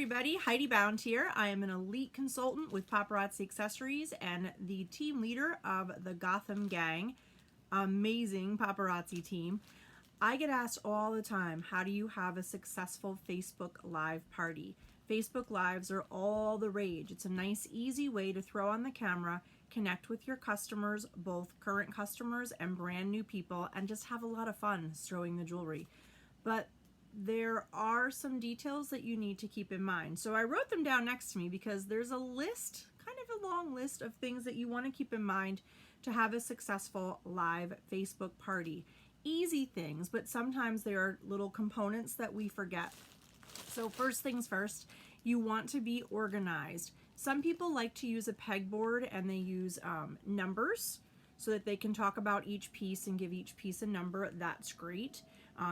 everybody, Heidi Bound here. I am an elite consultant with Paparazzi Accessories and the team leader of the Gotham gang. Amazing paparazzi team. I get asked all the time, how do you have a successful Facebook Live party? Facebook Lives are all the rage. It's a nice, easy way to throw on the camera, connect with your customers, both current customers and brand new people, and just have a lot of fun throwing the jewelry. But there are some details that you need to keep in mind. So I wrote them down next to me because there's a list, kind of a long list of things that you want to keep in mind to have a successful live Facebook party. Easy things, but sometimes there are little components that we forget. So first things first, you want to be organized. Some people like to use a pegboard and they use numbers so that they can talk about each piece and give each piece a number. That's great.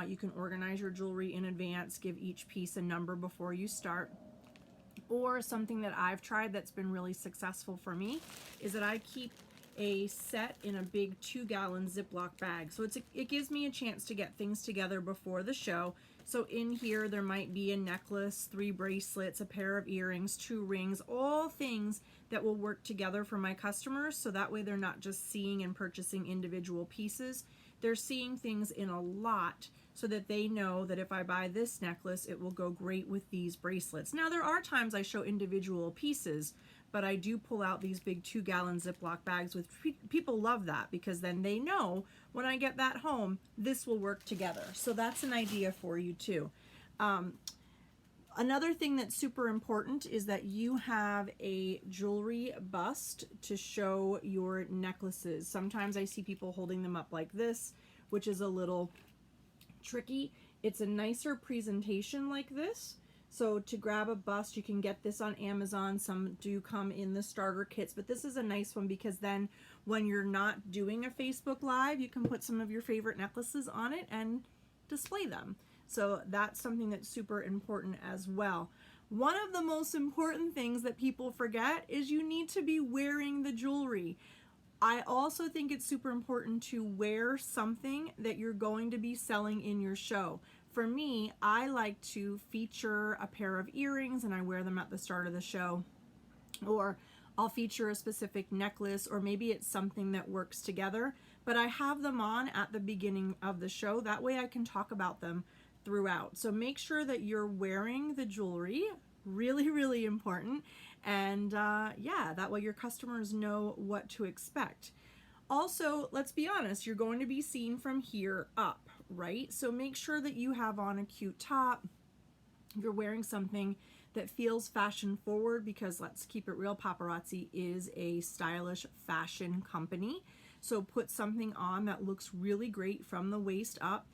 You can organize your jewelry in advance, give each piece a number before you start. Or something that I've tried that's been really successful for me is that I keep a set in a big 2-gallon Ziploc bag. So it gives me a chance to get things together before the show. So in here there might be a necklace, 3 bracelets, a pair of earrings, 2 rings, all things that will work together for my customers, so that way they're not just seeing and purchasing individual pieces. They're seeing things in a lot so that they know that if I buy this necklace, it will go great with these bracelets. Now, there are times I show individual pieces, but I do pull out these big 2-gallon Ziploc bags. With people love that because then they know when I get that home, this will work together. So that's an idea for you too. Another thing that's super important is that you have a jewelry bust to show your necklaces. Sometimes I see people holding them up like this, which is a little tricky. It's a nicer presentation like this. So to grab a bust, you can get this on Amazon. Some do come in the starter kits, but this is a nice one because then when you're not doing a Facebook Live, you can put some of your favorite necklaces on it and display them. So that's something that's super important as well. One of the most important things that people forget is you need to be wearing the jewelry. I also think it's super important to wear something that you're going to be selling in your show. For me, I like to feature a pair of earrings and I wear them at the start of the show. Or I'll feature a specific necklace, or maybe it's something that works together, but I have them on at the beginning of the show. That way I can talk about them throughout. So make sure that you're wearing the jewelry, really, really important. And yeah, that way your customers know what to expect. Also, let's be honest, you're going to be seen from here up, right? So make sure that you have on a cute top. You're wearing something that feels fashion forward because let's keep it real, Paparazzi is a stylish fashion company. So put something on that looks really great from the waist up.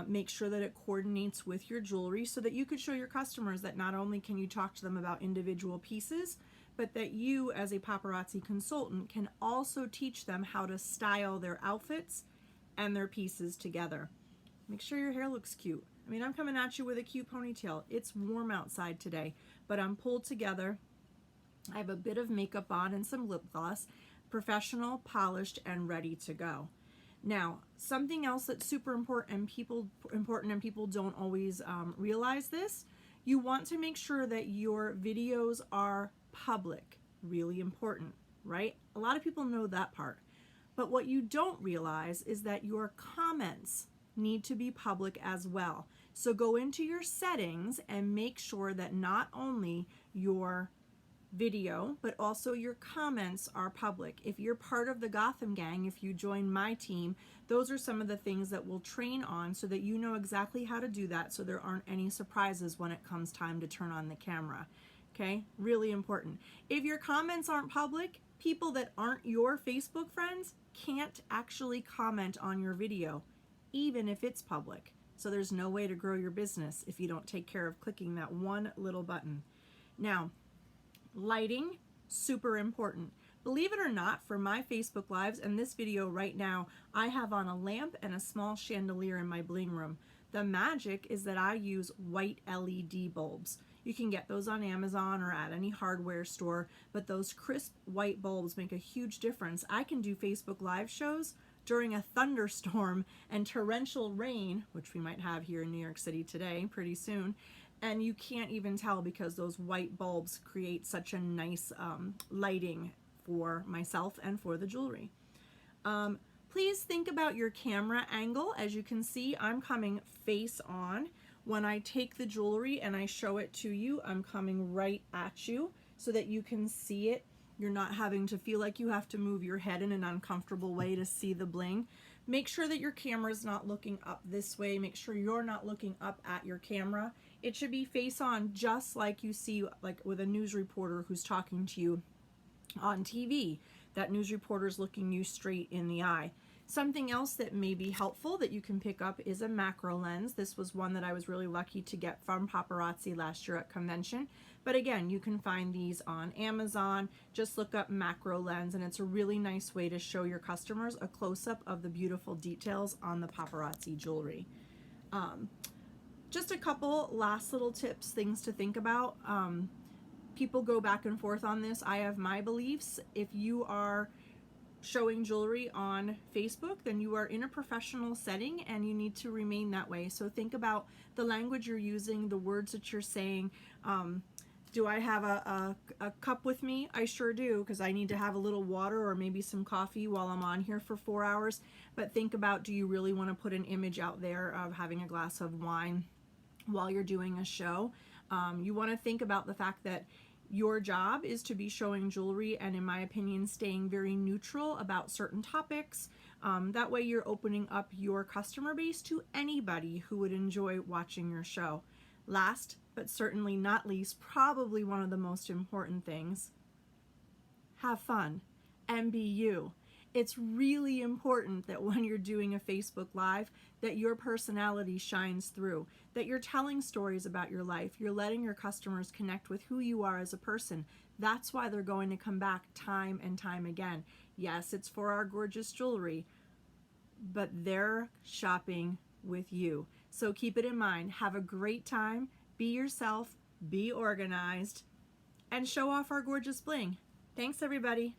Make sure that it coordinates with your jewelry so that you could show your customers that not only can you talk to them about individual pieces, but that you as a paparazzi consultant can also teach them how to style their outfits and their pieces together. Make sure your hair looks cute. I mean, I'm coming at you with a cute ponytail. It's warm outside today, but I'm pulled together. I have a bit of makeup on and some lip gloss, professional, polished, and ready to go. Now, something else that's super important and people don't always realize this, you want to make sure that your videos are public. Really important, right? A lot of people know that part. But what you don't realize is that your comments need to be public as well. So go into your settings and make sure that not only your video, but also your comments are public. If you're part of the Gotham gang, if you join my team, those are some of the things that we'll train on so that you know exactly how to do that so there aren't any surprises when it comes time to turn on the camera. Okay, really important. If your comments aren't public, people that aren't your Facebook friends can't actually comment on your video, even if it's public. So there's no way to grow your business if you don't take care of clicking that one little button. Now, lighting, super important. Believe it or not, for my Facebook Lives and this video right now, I have on a lamp and a small chandelier in my bling room. The magic is that I use white LED bulbs. You can get those on Amazon or at any hardware store, but those crisp white bulbs make a huge difference. I can do Facebook Live shows during a thunderstorm and torrential rain, which we might have here in New York City today pretty soon, And you can't even tell because those white bulbs create such a nice lighting for myself and for the jewelry. Please think about your camera angle. As you can see, I'm coming face on. When I take the jewelry and I show it to you, I'm coming right at you so that you can see it. You're not having to feel like you have to move your head in an uncomfortable way to see the bling. Make sure that your camera's not looking up this way. Make sure you're not looking up at your camera. It should be face on, just like you see like with a news reporter who's talking to you on TV. That news reporter is looking you straight in the eye. Something else that may be helpful that you can pick up is a macro lens. This was one that I was really lucky to get from Paparazzi last year at convention. But again, you can find these on Amazon. Just look up macro lens, and it's a really nice way to show your customers a close-up of the beautiful details on the Paparazzi jewelry. Just a couple last little tips, things to think about. People go back and forth on this. I have my beliefs. If you are showing jewelry on Facebook, then you are in a professional setting and you need to remain that way. So think about the language you're using, the words that you're saying. Do I have a cup with me? I sure do, because I need to have a little water or maybe some coffee while I'm on here for 4 hours. But think about, do you really want to put an image out there of having a glass of wine while you're doing a show? You want to think about the fact that your job is to be showing jewelry and, in my opinion, staying very neutral about certain topics. That way you're opening up your customer base to anybody who would enjoy watching your show. Last, but certainly not least, probably one of the most important things, have fun and be you. It's really important that when you're doing a Facebook Live, that your personality shines through, that you're telling stories about your life, you're letting your customers connect with who you are as a person. That's why they're going to come back time and time again. Yes, it's for our gorgeous jewelry, but they're shopping with you. So keep it in mind. Have a great time. Be yourself, be organized, and show off our gorgeous bling. Thanks, everybody.